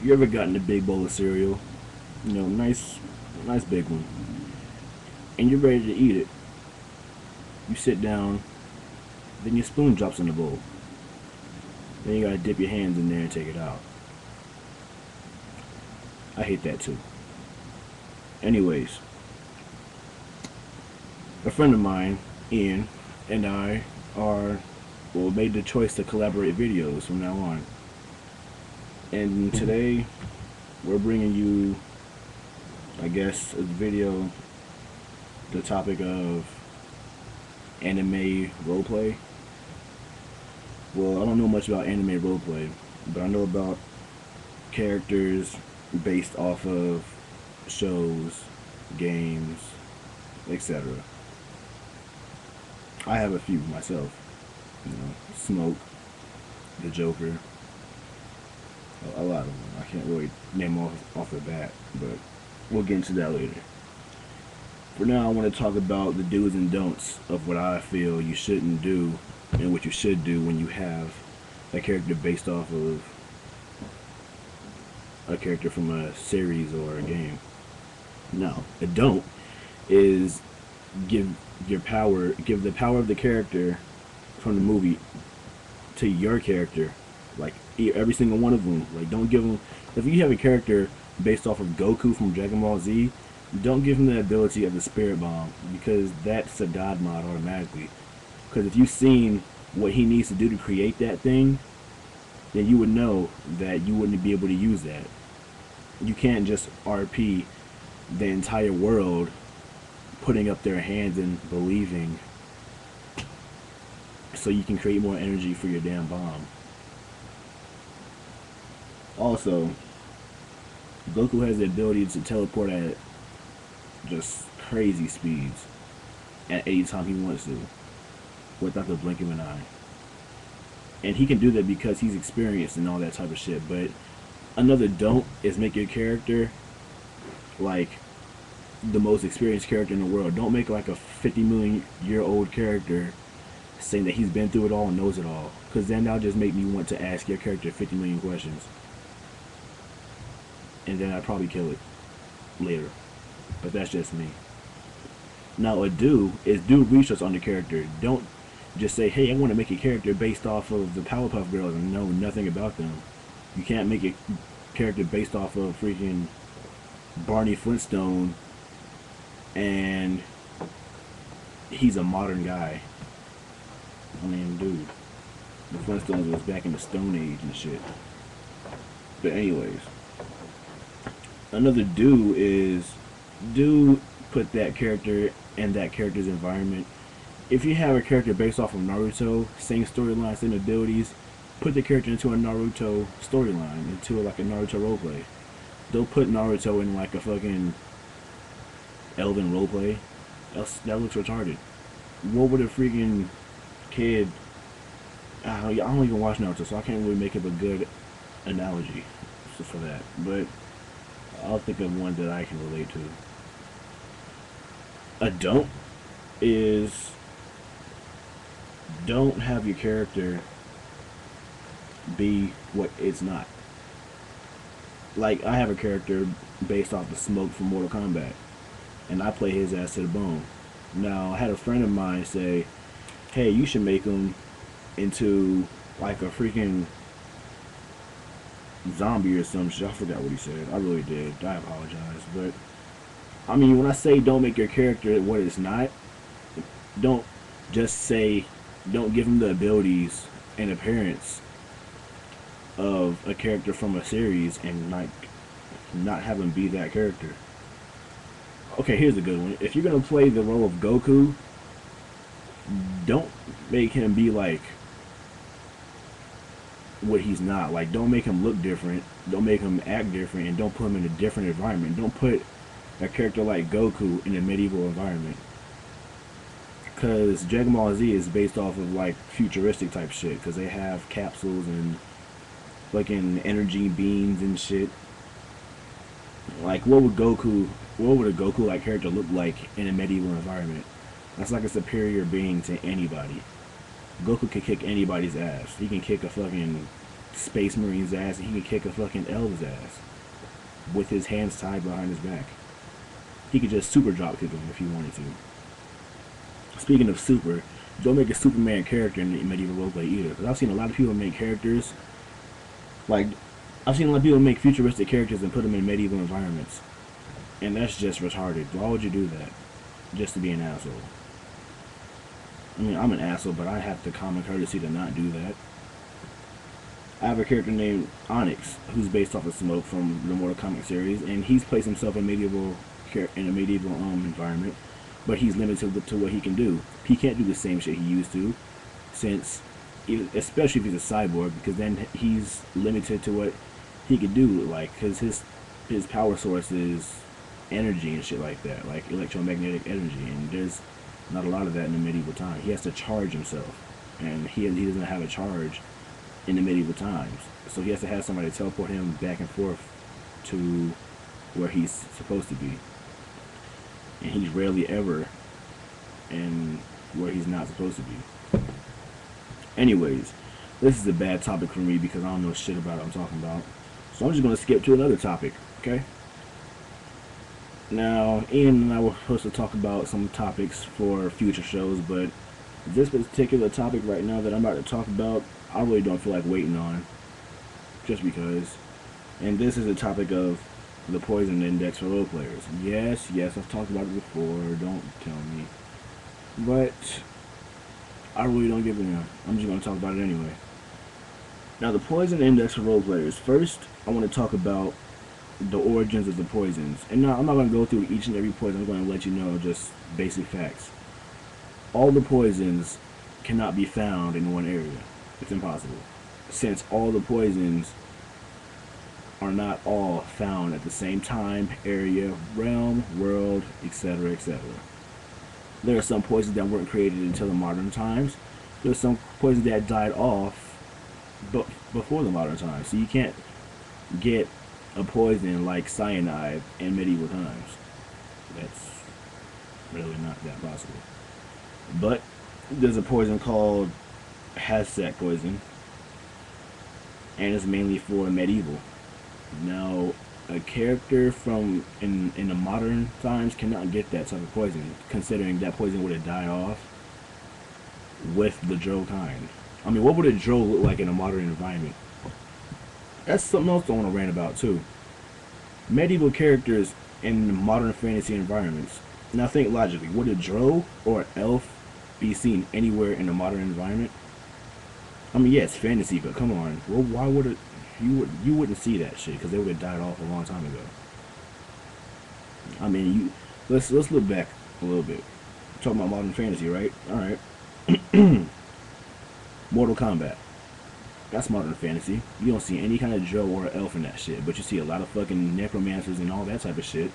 You ever gotten a big bowl of cereal? You know, nice big one, and you're ready to eat it. You sit down, then your spoon drops in the bowl. Then you gotta dip your hands in there and take it out. I hate that too. Anyways, a friend of mine, Ian, and I are, well, made the choice to collaborate videos from now on. And today, we're bringing you, I guess, a video, the topic of anime roleplay. Well, I don't know much about anime roleplay, but I know about characters based off of shows, games, etc. I have a few myself. You know, Smoke, the Joker, a lot of them. I can't really name off the bat, but we'll get into that later. For now, I want to talk about the do's and don'ts of what I feel you shouldn't do and what you should do when you have a character based off of a character from a series or a game. Now, a don't is give give the power of the character from the movie to your character, like every single one of them. Like, don't give them. If you have a character based off of Goku from Dragon Ball Z, don't give him the ability of the Spirit Bomb, because that's a God mod automatically. Because if you've seen what he needs to do to create that thing, then you would know that you wouldn't be able to use that. You can't just RP the entire world putting up their hands and believing so you can create more energy for your damn bomb. Also, Goku has the ability to teleport at just crazy speeds at any time he wants to without the blink of an eye. And he can do that because he's experienced and all that type of shit. But another don't is make your character like the most experienced character in the world. Don't make like a 50 million year old character saying that he's been through it all and knows it all, because then that'll just make me want to ask your character 50 million questions, and then I'd probably kill it later. But that's just me. Now, a do is do research on the character. Don't just say, hey, I want to make a character based off of the Powerpuff Girls and know nothing about them. You can't make a character based off of freaking Barney Flintstone and he's a modern guy. I mean, dude, the Flintstones was back in the Stone Age and shit. But anyways, another do is do put that character in that character's environment. If you have a character based off of Naruto, same storyline, same abilities, put the character into a Naruto storyline, into like a Naruto roleplay. Don't put Naruto in like a fucking Elven roleplay. That looks retarded. What would a freaking kid... I don't even watch Naruto, so I can't really make up a good analogy for that. But I'll think of one that I can relate to. A don't is... don't have your character be what it's not. Like, I have a character based off the Smoke from Mortal Kombat, and I play his ass to the bone. Now, I had a friend of mine say, hey, you should make him into like a freaking zombie or some shit. I forgot what he said. I really did. I apologize. But, I mean, when I say don't make your character what it's not, don't just say, don't give him the abilities and appearance of a character from a series and like not have him be that character. Okay, here's a good one. If you're gonna play the role of Goku, don't make him be like what he's not. Like, don't make him look different, don't make him act different, and don't put him in a different environment. Don't put a character like Goku in a medieval environment, because Dragon Ball Z is based off of like futuristic type shit, because they have capsules and fucking energy beams and shit. Like, what would a Goku like character look like in a medieval environment? That's like a superior being to anybody. Goku can kick anybody's ass. He can kick a fucking Space Marine's ass, and he could kick a fucking elf's ass with his hands tied behind his back. He could just super drop kick him if he wanted to. Speaking of super, don't make a Superman character in medieval roleplay either. Because I've seen a lot of people make characters, like, I've seen a lot of people make futuristic characters and put them in medieval environments. And that's just retarded. Why would you do that? Just to be an asshole. I mean, I'm an asshole, but I have the common courtesy to not do that. I have a character named Onyx, who's based off of Smoke from the Mortal Kombat series, and he's placed himself in a medieval environment, but he's limited to what he can do. He can't do the same shit he used to, since, especially if he's a cyborg, because then he's limited to what he could do, like, because his power source is energy and shit like that, like electromagnetic energy, and there's not a lot of that in the medieval time. He has to charge himself, and he doesn't have a charge in the medieval times, so he has to have somebody teleport him back and forth to where he's supposed to be, and he's rarely ever in where he's not supposed to be. Anyways, this is a bad topic for me because I don't know shit about what I'm talking about, so I'm just going to skip to another topic, okay? Now, Ian and I were supposed to talk about some topics for future shows, but this particular topic right now that I'm about to talk about, I really don't feel like waiting on, just because. And this is a topic of the poison index for role players. Yes, I've talked about it before, don't tell me. But I really don't give a damn. I'm just going to talk about it anyway. Now, the poison index for role players. First, I want to talk about the origins of the poisons. And now, I'm not going to go through each and every poison. I'm going to let you know just basic facts. All the poisons cannot be found in one area. It's impossible, since all the poisons are not all found at the same time, area, realm, world, etc., etc. There are some poisons that weren't created until the modern times. There's some poisons that died off before the modern times. So you can't get a poison like cyanide in medieval times. That's really not that possible. But there's a poison called Hazak poison, and it's mainly for medieval. Now, a character from in the modern times cannot get that type of poison, considering that poison would have died off with the drow kind. I mean, what would a drow look like in a modern environment? That's something else I want to rant about too. Medieval characters in modern fantasy environments. Now think logically, would a drow or an elf be seen anywhere in a modern environment? I mean, yeah, it's fantasy, but come on. Well, why would it? You wouldn't see that shit because they would have died off a long time ago. I mean, let's look back a little bit. We're talking about modern fantasy, right? All right. Mortal Kombat. That's modern fantasy. You don't see any kind of drow or elf in that shit, but you see a lot of fucking necromancers and all that type of shit.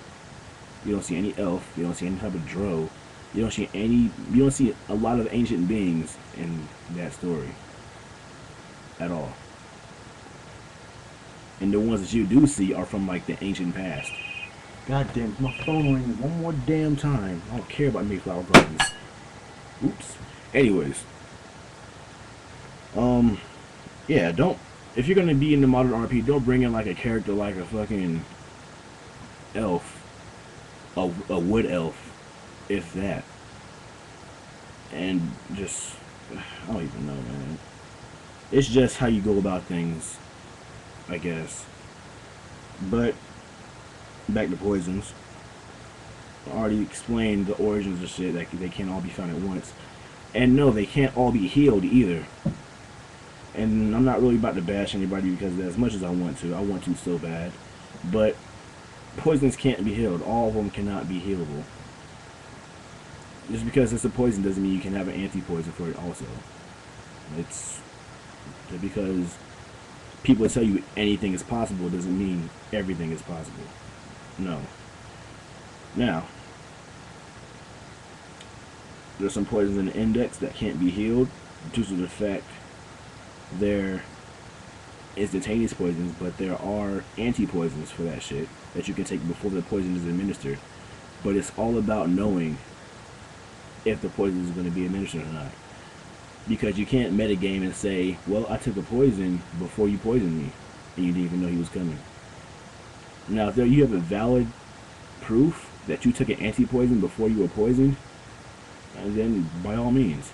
You don't see any elf. You don't see any type of drow. You don't see a lot of ancient beings in that story at all. And the ones that you do see are from like the ancient past. God damn, my phone rings one more damn time. I don't care about Mayflower Gardens. Oops. Anyways. Yeah, if you're gonna be in the modern RP, don't bring in like a character like a fucking elf. A wood elf. If that. And just, I don't even know, man. It's just how you go about things, I guess. But back to poisons. I already explained the origins of shit, that they can't all be found at once. And no, they can't all be healed either. And I'm not really about to bash anybody because as much as I want to so bad. But poisons can't be healed. All of them cannot be healable. Just because it's a poison doesn't mean you can have an anti-poison for it also. It's because people tell you anything is possible doesn't mean everything is possible. No. Now, there's some poisons in the index that can't be healed due to the fact they're instantaneous poisons, but there are anti-poisons for that shit that you can take before the poison is administered. But it's all about knowing if the poison is going to be administered or not. because you can't metagame and say, well, I took a poison before you poisoned me, and you didn't even know he was coming. Now, if you have a valid proof that you took an anti-poison before you were poisoned, then by all means.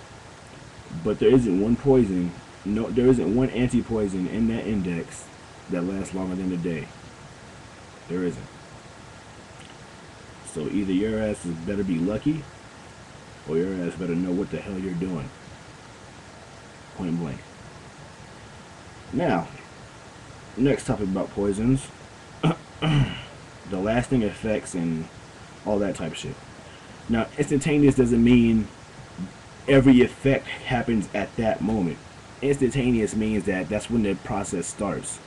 But there isn't one poison, no, there isn't one anti-poison in that index that lasts longer than a day. There isn't. So either your ass better be lucky, or your ass better know what the hell you're doing. Point blank. Now, next topic about poisons. The lasting effects and all that type of shit. Now, instantaneous doesn't mean every effect happens at that moment. Instantaneous means that that's when the process starts.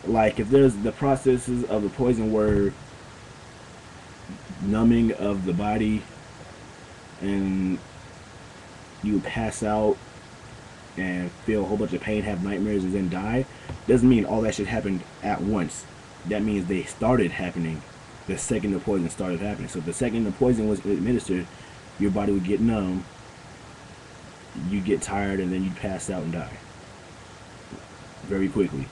Like, if there's the processes of the poison were numbing of the body and you pass out and feel a whole bunch of pain, have nightmares, and then die, doesn't mean all that shit happened at once. That means they started happening the second the poison started happening. So the second the poison was administered, your body would get numb, you'd get tired, and then you'd pass out and die very quickly.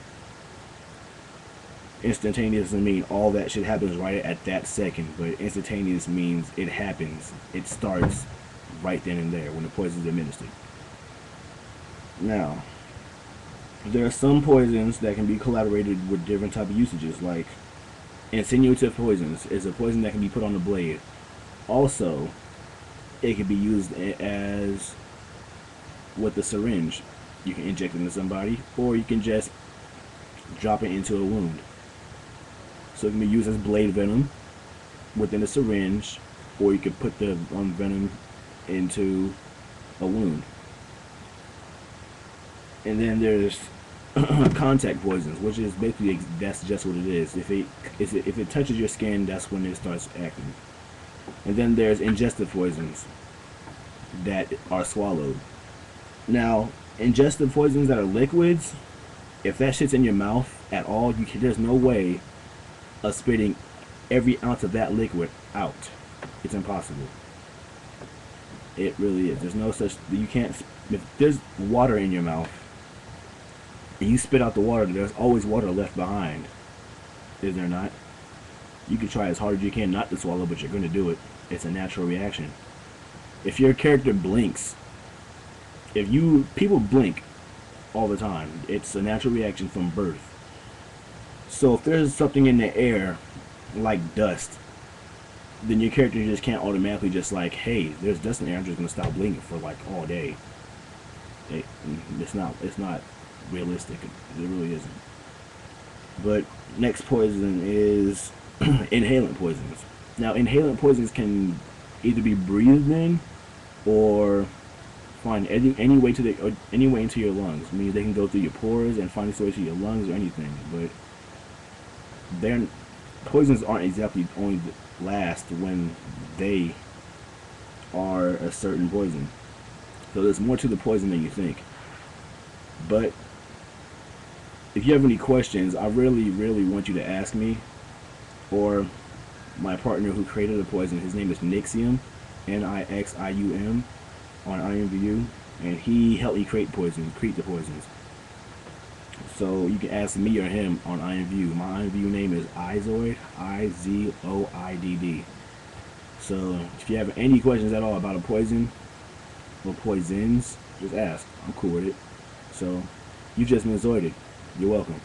Instantaneous doesn't mean all that shit happens right at that second, but instantaneous means it happens, it starts right then and there when the poison is administered. Now, there are some poisons that can be collaborated with different type of usages, like insinuative poisons is a poison that can be put on the blade. Also, it can be used as with the syringe. You can inject it into somebody, or you can just drop it into a wound. So it can be used as blade venom within a syringe, or you could put the venom into a wound. And then there's contact poisons, which is basically, that's just what it is. If it touches your skin, that's when it starts acting. And then there's ingestive poisons that are swallowed. Now, ingestive poisons that are liquids, if that shit's in your mouth at all, there's no way of spitting every ounce of that liquid out. It's impossible. It really is. There's no such, you can't, if there's water in your mouth and you spit out the water, there's always water left behind. Is there not? You can try as hard as you can not to swallow, but you're going to do it. It's a natural reaction. If your character blinks, people blink all the time. It's a natural reaction from birth. So if there's something in the air, like dust, then your character just can't automatically just like, hey, there's dust in the air, I'm just going to stop blinking for like all day. It's not realistic. It really isn't. But next poison is inhalant poisons. Now, inhalant poisons can either be breathed in or find any way into your lungs. I mean, they can go through your pores and find its way to your lungs or anything. But poisons aren't exactly only last when they are a certain poison. So there's more to the poison than you think. But if you have any questions, I really, really want you to ask me, or my partner who created the poison. His name is Nixium, Nixium, on IMVU, and he helped me create the poisons. So you can ask me or him on IMVU. My IMVU name is iZoidd, IZOIDD. So if you have any questions at all about a poison or poisons, just ask. I'm cool with it. So you've just been Zoidded. You're welcome.